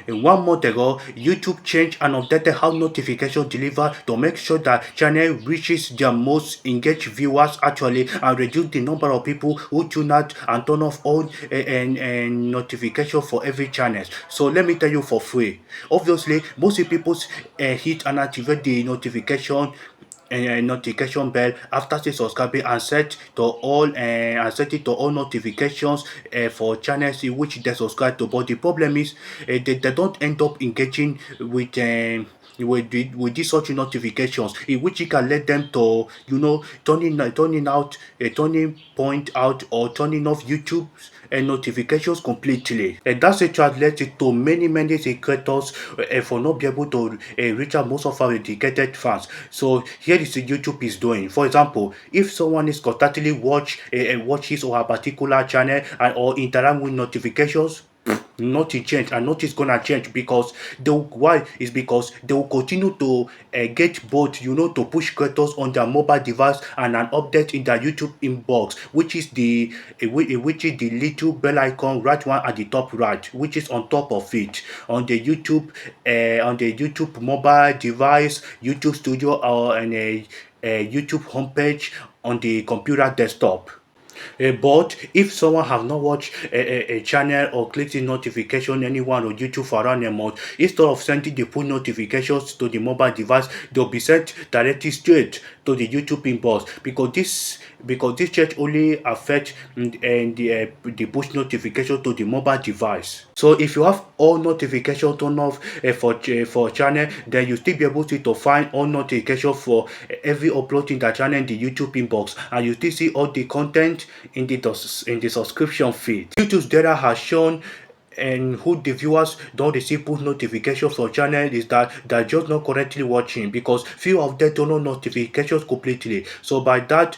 1 month ago, YouTube changed and updated how notifications deliver to make sure that channel reaches their most engaged viewers actually, and reduce the number of people who tune out and turn off all and notification for every channel. So let me tell you for free. Obviously, most people hit and activate the notification bell after subscribing, and set it to all notifications for channels in which they subscribe to. But the problem is they don't end up engaging with these such notifications, in which you can let them to turning point out or turning off YouTube notifications completely. And that's it translated to many creators for not be able to reach out most of our dedicated fans. So here is what YouTube is doing. For example, if someone is constantly watch his or her particular channel and or interact with notifications, nothing change, and nothing is gonna change, because they will continue to get both, to push creators on their mobile device and an update in their YouTube inbox, which is the little bell icon right one at the top right, which is on top of it on the YouTube mobile device, YouTube Studio, or YouTube homepage on the computer desktop. But if someone have not watched a channel or clicked the notification anyone on YouTube for around a month, instead of sending the push notifications to the mobile device, they'll be sent directly straight to the YouTube inbox, because this change only affect the push notification to the mobile device. So if you have all notification turned off for channel, then you still be able to find all notification for every upload in the channel in the YouTube inbox, and you still see all the content in the subscription feed. YouTube's data has shown and who the viewers don't receive push notification for channel is that they're just not correctly watching, because few of them don't know notifications completely. So by that,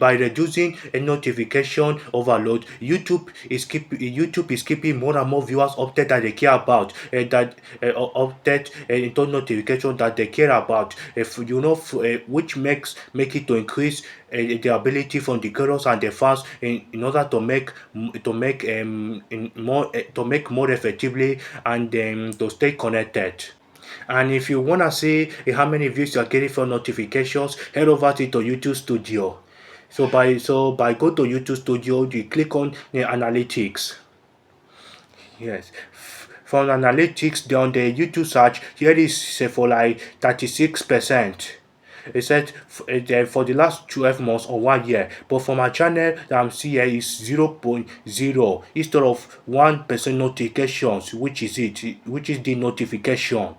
by reducing a notification overload, YouTube is keeping more and more viewers updated that they care about, that update into notification that they care about, if which make it to increase the ability from the creators and the fans in order to make more effectively, and to stay connected. And if you wanna see how many views you're getting from notifications, head over to YouTube Studio. So by go to YouTube Studio, you click on the analytics. Yes. From analytics, on the YouTube search, here is for like 36%. It said for the last 12 months or 1 year, but for my channel that I'm seeing here is 0.0 instead of 1% notifications, which is the notification.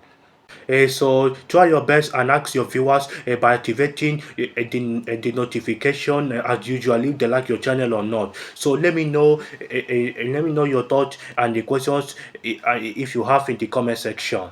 So try your best and ask your viewers by activating the notification as usual, if they like your channel or not. So let me know your thoughts and the questions if you have in the comment section.